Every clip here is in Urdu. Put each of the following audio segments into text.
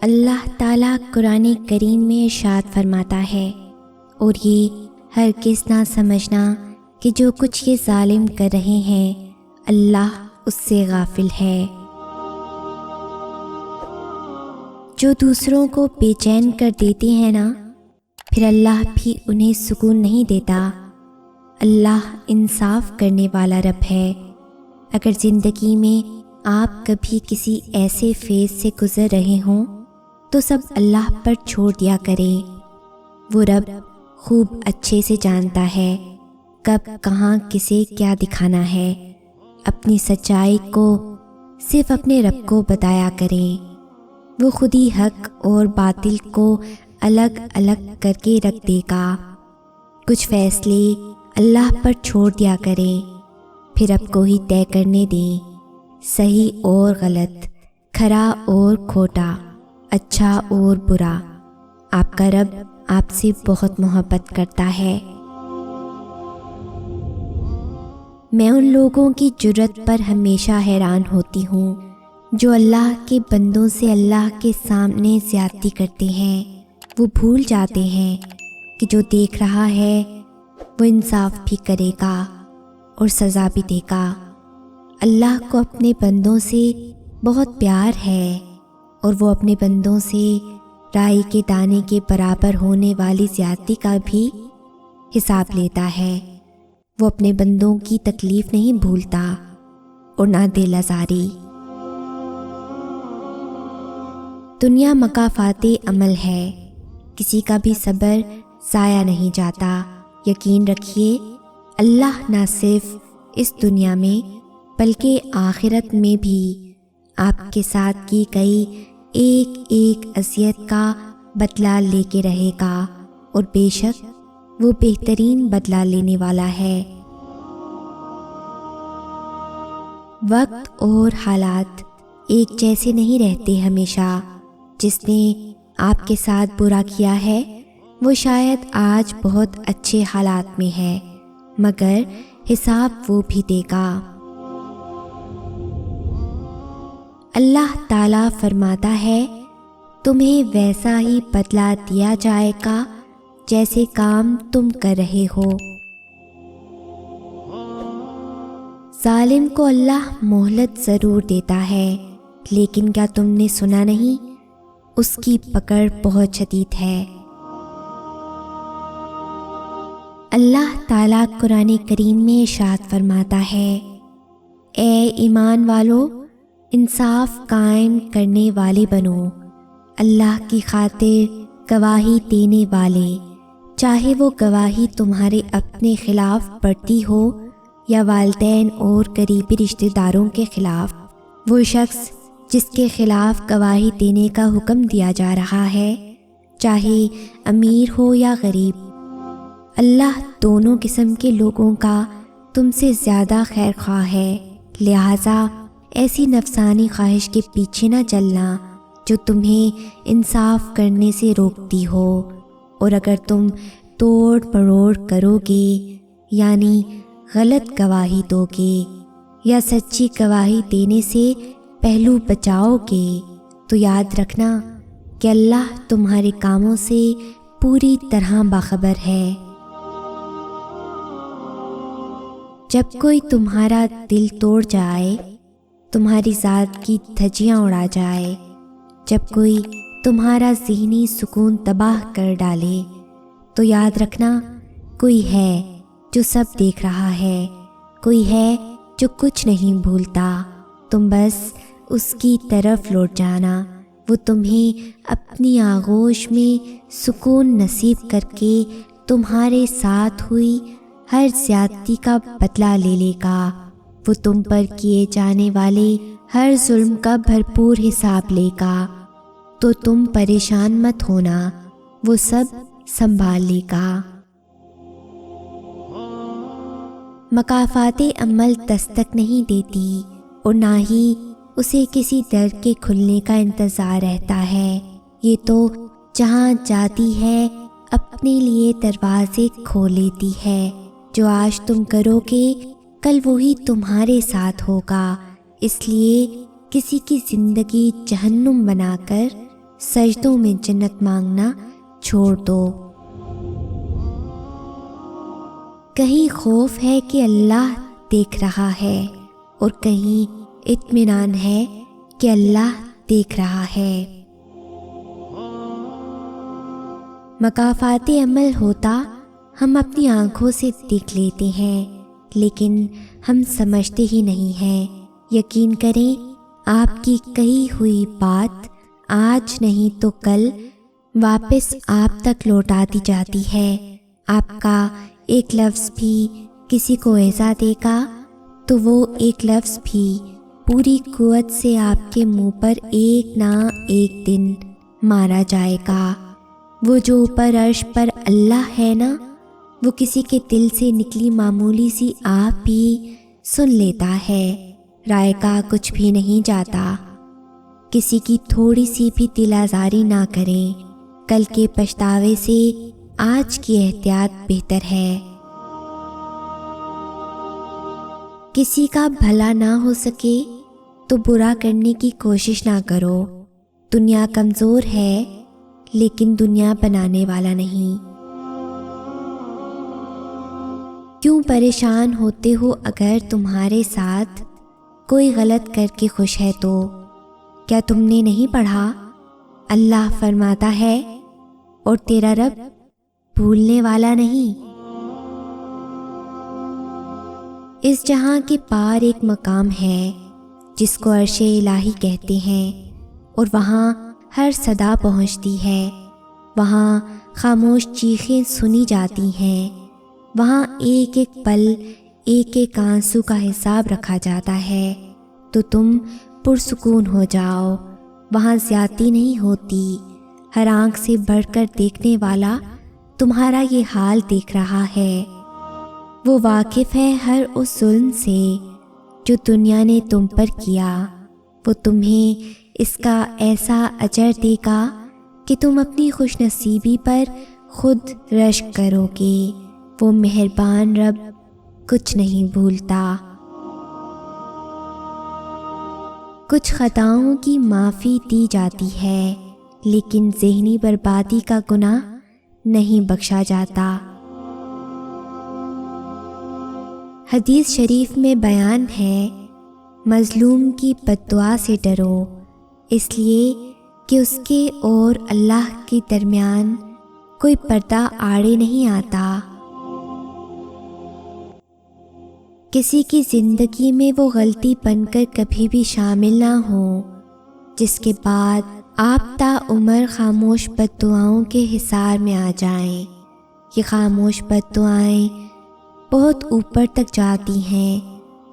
اللہ تعالیٰ قرآن کریم میں ارشاد فرماتا ہے، اور یہ ہرگز نہ سمجھنا کہ جو کچھ یہ ظالم کر رہے ہیں اللہ اس سے غافل ہے۔ جو دوسروں کو بے چین کر دیتے ہیں نا، پھر اللہ بھی انہیں سکون نہیں دیتا۔ اللہ انصاف کرنے والا رب ہے۔ اگر زندگی میں آپ کبھی کسی ایسے فیز سے گزر رہے ہوں تو سب اللہ پر چھوڑ دیا کریں۔ وہ رب خوب اچھے سے جانتا ہے کب کہاں کسے کیا دکھانا ہے۔ اپنی سچائی کو صرف اپنے رب کو بتایا کریں۔ وہ خود ہی حق اور باطل کو الگ الگ کر کے رکھ دے گا۔ کچھ فیصلے اللہ پر چھوڑ دیا کریں، پھر رب کو ہی طے کرنے دیں، صحیح اور غلط، کھرا اور کھوٹا، اچھا اور برا۔ آپ کا رب آپ سے بہت محبت کرتا ہے۔ میں ان لوگوں کی جرأت پر ہمیشہ حیران ہوتی ہوں جو اللہ کے بندوں سے اللہ کے سامنے زیادتی کرتے ہیں۔ وہ بھول جاتے ہیں کہ جو دیکھ رہا ہے وہ انصاف بھی کرے گا اور سزا بھی دے گا۔ اللہ کو اپنے بندوں سے بہت پیار ہے اور وہ اپنے بندوں سے رائی کے دانے کے برابر ہونے والی زیادتی کا بھی حساب لیتا ہے۔ وہ اپنے بندوں کی تکلیف نہیں بھولتا اور نہ دل آزاری۔ دنیا مکافات عمل ہے، کسی کا بھی صبر ضائع نہیں جاتا۔ یقین رکھیے اللہ نہ صرف اس دنیا میں بلکہ آخرت میں بھی آپ کے ساتھ کی گئی ایک ایک اذیت کا بدلہ لے کے رہے گا، اور بے شک وہ بہترین بدلہ لینے والا ہے۔ وقت اور حالات ایک جیسے نہیں رہتے ہمیشہ۔ جس نے آپ کے ساتھ برا کیا ہے وہ شاید آج بہت اچھے حالات میں ہے، مگر حساب وہ بھی دے گا۔ اللہ تعالیٰ فرماتا ہے، تمہیں ویسا ہی بدلہ دیا جائے گا جیسے کام تم کر رہے ہو۔ ظالم کو اللہ مہلت ضرور دیتا ہے، لیکن کیا تم نے سنا نہیں؟ اس کی پکڑ بہت شدید ہے۔ اللہ تعالیٰ قرآن کریم میں ارشاد فرماتا ہے، اے ایمان والو، انصاف قائم کرنے والے بنو، اللہ کی خاطر گواہی دینے والے، چاہے وہ گواہی تمہارے اپنے خلاف پڑتی ہو یا والدین اور قریبی رشتہ داروں کے خلاف۔ وہ شخص جس کے خلاف گواہی دینے کا حکم دیا جا رہا ہے، چاہے امیر ہو یا غریب، اللہ دونوں قسم کے لوگوں کا تم سے زیادہ خیر خواہ ہے۔ لہٰذا ایسی نفسانی خواہش کے پیچھے نہ چلنا جو تمہیں انصاف کرنے سے روکتی ہو، اور اگر تم توڑ مروڑ کرو گے، یعنی غلط گواہی دو گے یا سچی گواہی دینے سے پہلو بچاؤ گے، تو یاد رکھنا کہ اللہ تمہارے کاموں سے پوری طرح باخبر ہے۔ جب کوئی تمہارا دل توڑ جائے، تمہاری ذات کی دھجیاں اڑا جائے، جب کوئی تمہارا ذہنی سکون تباہ کر ڈالے، تو یاد رکھنا کوئی ہے جو سب دیکھ رہا ہے، کوئی ہے جو کچھ نہیں بھولتا۔ تم بس اس کی طرف لوٹ جانا، وہ تمہیں اپنی آغوش میں سکون نصیب کر کے تمہارے ساتھ ہوئی ہر زیادتی کا بدلہ لے لے گا۔ وہ تم پر کیے جانے والے ہر ظلم کا بھرپور حساب لے گا، تو تم پریشان مت ہونا، وہ سب سنبھال لے گا۔ مکافات عمل دستک نہیں دیتی اور نہ ہی اسے کسی در کے کھلنے کا انتظار رہتا ہے۔ یہ تو جہاں جاتی ہے اپنے لیے دروازے کھول لیتی ہے۔ جو آج تم کرو گے کل وہی تمہارے ساتھ ہوگا، اس لیے کسی کی زندگی جہنم بنا کر سجدوں میں جنت مانگنا چھوڑ دو۔ کہیں خوف ہے کہ اللہ دیکھ رہا ہے، اور کہیں اطمینان ہے کہ اللہ دیکھ رہا ہے۔ مکافات عمل ہوتا ہم اپنی آنکھوں سے دیکھ لیتے ہیں، لیکن ہم سمجھتے ہی نہیں ہیں۔ یقین کریں، آپ کی کہی ہوئی بات آج نہیں تو کل واپس آپ تک لوٹا دی جاتی ہے۔ آپ کا ایک لفظ بھی کسی کو ایذا دے گا تو وہ ایک لفظ بھی پوری قوت سے آپ کے منہ پر ایک نہ ایک دن مارا جائے گا۔ وہ جو اوپر عرش پر اللہ ہے نا، وہ کسی کے دل سے نکلی معمولی سی آپ بھی سن لیتا ہے۔ رائے کا کچھ بھی نہیں جاتا۔ کسی کی تھوڑی سی بھی دل آزاری نہ کریں، کل کے پچھتاوے سے آج کی احتیاط بہتر ہے۔ کسی کا بھلا نہ ہو سکے تو برا کرنے کی کوشش نہ کرو۔ دنیا کمزور ہے لیکن دنیا بنانے والا نہیں۔ کیوں پریشان ہوتے ہو اگر تمہارے ساتھ کوئی غلط کر کے خوش ہے تو؟ کیا تم نے نہیں پڑھا؟ اللہ فرماتا ہے، اور تیرا رب بھولنے والا نہیں۔ اس جہاں کے پار ایک مقام ہے جس کو عرش الہی کہتے ہیں، اور وہاں ہر صدا پہنچتی ہے۔ وہاں خاموش چیخیں سنی جاتی ہیں۔ وہاں ایک ایک پل، ایک ایک آنسو کا حساب رکھا جاتا ہے۔ تو تم پرسکون ہو جاؤ، وہاں زیادتی نہیں ہوتی۔ ہر آنکھ سے بڑھ کر دیکھنے والا تمہارا یہ حال دیکھ رہا ہے۔ وہ واقف ہے ہر اس ظلم سے جو دنیا نے تم پر کیا۔ وہ تمہیں اس کا ایسا اجر دے گا کہ تم اپنی خوش نصیبی پر خود رشک کرو گے۔ وہ مہربان رب کچھ نہیں بھولتا۔ کچھ خطاؤں کی معافی دی جاتی ہے، لیکن ذہنی بربادی کا گناہ نہیں بخشا جاتا۔ حدیث شریف میں بیان ہے، مظلوم کی بد دعا سے ڈرو، اس لیے کہ اس کے اور اللہ کے درمیان کوئی پردہ آڑے نہیں آتا۔ کسی کی زندگی میں وہ غلطی بن کر کبھی بھی شامل نہ ہو جس کے بعد آپ تا عمر خاموش بد دعاؤں کے حصار میں آ جائیں۔ یہ خاموش بد دعائیں بہت اوپر تک جاتی ہیں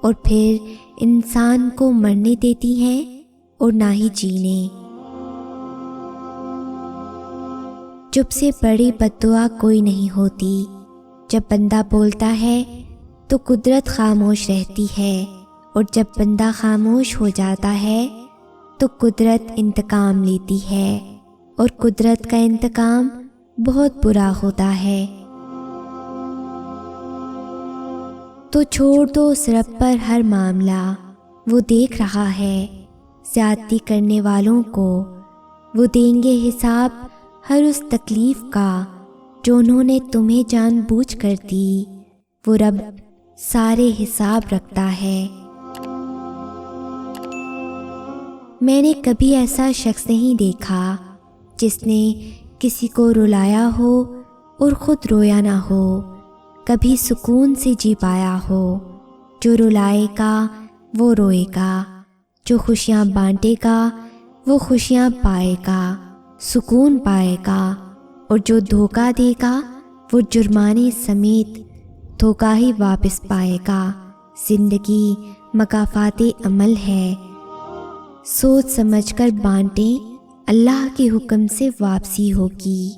اور پھر انسان کو مرنے دیتی ہیں اور نہ ہی جینے۔ چپ سے بڑی بد دعا کوئی نہیں ہوتی۔ جب بندہ بولتا ہے تو قدرت خاموش رہتی ہے، اور جب بندہ خاموش ہو جاتا ہے تو قدرت انتقام لیتی ہے، اور قدرت کا انتقام بہت برا ہوتا ہے۔ تو چھوڑ دو اس رب پر ہر معاملہ، وہ دیکھ رہا ہے۔ زیادتی کرنے والوں کو وہ دیں گے حساب ہر اس تکلیف کا جو انہوں نے تمہیں جان بوجھ کر دی۔ وہ رب سارے حساب رکھتا ہے۔ میں نے کبھی ایسا شخص نہیں دیکھا جس نے کسی کو رلایا ہو اور خود رویا نہ ہو، کبھی سکون سے جی پایا ہو۔ جو رلائے گا وہ روئے گا، جو خوشیاں بانٹے گا وہ خوشیاں پائے گا، سکون پائے گا، اور جو دھوکہ دے گا وہ جرمانے سمیت دھوکہ ہی واپس پائے گا۔ زندگی مکافات عمل ہے، سوچ سمجھ کر بانٹیں، اللہ کے حکم سے واپسی ہوگی۔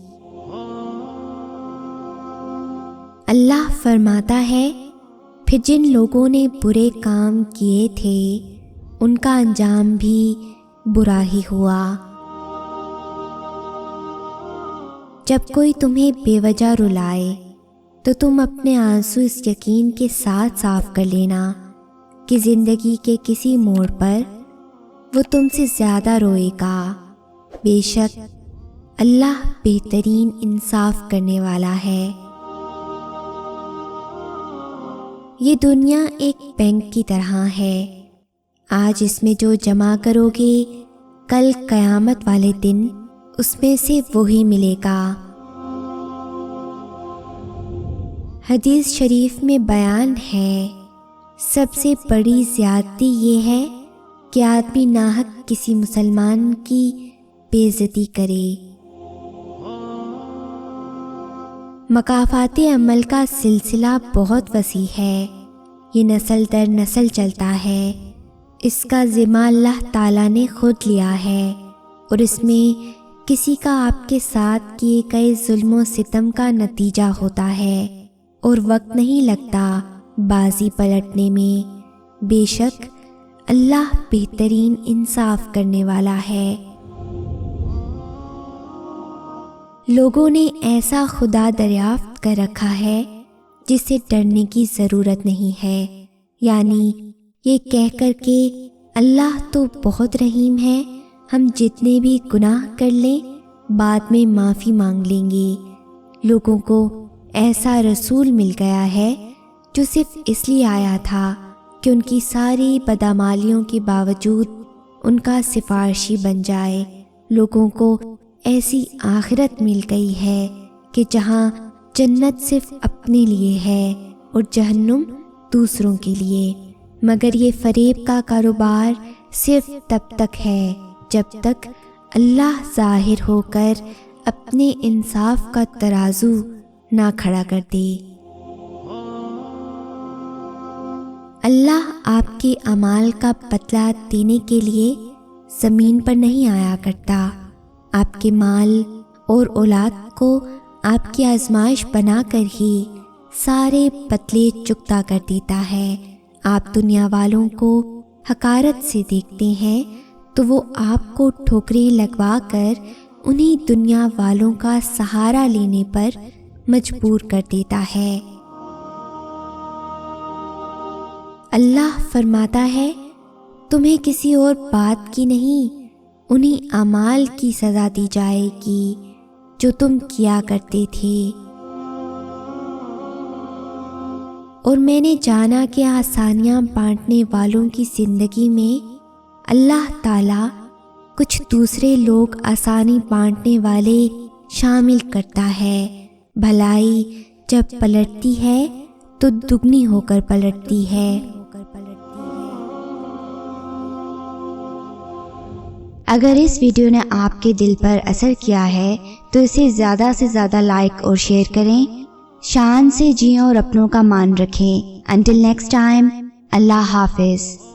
اللہ فرماتا ہے، پھر جن لوگوں نے برے کام کیے تھے ان کا انجام بھی برا ہی ہوا۔ جب کوئی تمہیں بے وجہ رلائے تو تم اپنے آنسو اس یقین کے ساتھ صاف کر لینا کہ زندگی کے کسی موڑ پر وہ تم سے زیادہ روئے گا، بے شک اللہ بہترین انصاف کرنے والا ہے۔ یہ دنیا ایک بینک کی طرح ہے، آج اس میں جو جمع کرو گے کل قیامت والے دن اس میں سے وہی ملے گا۔ حدیث شریف میں بیان ہے، سب سے بڑی زیادتی یہ ہے کہ آدمی ناحق کسی مسلمان کی بے عزتی کرے۔ مکافات عمل کا سلسلہ بہت وسیع ہے، یہ نسل در نسل چلتا ہے، اس کا ذمہ اللہ تعالیٰ نے خود لیا ہے، اور اس میں کسی کا آپ کے ساتھ کیے گئے ظلم و ستم کا نتیجہ ہوتا ہے، اور وقت نہیں لگتا بازی پلٹنے میں۔ بے شک اللہ بہترین انصاف کرنے والا ہے۔ لوگوں نے ایسا خدا دریافت کر رکھا ہے جس سے ڈرنے کی ضرورت نہیں ہے، یعنی یہ کہہ کر کہ اللہ تو بہت رحیم ہے، ہم جتنے بھی گناہ کر لیں بعد میں معافی مانگ لیں گے۔ لوگوں کو ایسا رسول مل گیا ہے جو صرف اس لیے آیا تھا کہ ان کی ساری بدعمالیوں کے باوجود ان کا سفارشی بن جائے۔ لوگوں کو ایسی آخرت مل گئی ہے کہ جہاں جنت صرف اپنے لیے ہے اور جہنم دوسروں کے لیے، مگر یہ فریب کا کاروبار صرف تب تک ہے جب تک اللہ ظاہر ہو کر اپنے انصاف کا ترازو نہ کھڑا کر دے۔ اللہ آپ کے اعمال کا بدلہ دینے کے لیے زمین پر نہیں آیا کرتا، آپ کے مال اور اولاد کو آپ کی آزمائش بنا کر ہی سارے بدلے چکتا کر دیتا ہے۔ آپ دنیا والوں کو حقارت سے دیکھتے ہیں تو وہ آپ کو ٹھوکریں لگوا کر انہیں دنیا والوں کا سہارا لینے پر مجبور کر دیتا ہے۔ اللہ فرماتا ہے، تمہیں کسی اور بات کی نہیں، انہیں اعمال کی سزا دی جائے گی جو تم کیا کرتے تھے۔ اور میں نے جانا کہ آسانیاں بانٹنے والوں کی زندگی میں اللہ تعالیٰ کچھ دوسرے لوگ آسانی بانٹنے والے شامل کرتا ہے۔ بھلائی جب پلٹتی ہے تو دگنی ہو کر پلٹتی ہے۔ اگر اس ویڈیو نے آپ کے دل پر اثر کیا ہے تو اسے زیادہ سے زیادہ لائک اور شیئر کریں۔ شان سے جئیں اور اپنوں کا مان رکھیں۔ انٹل نیکسٹ ٹائم، اللہ حافظ۔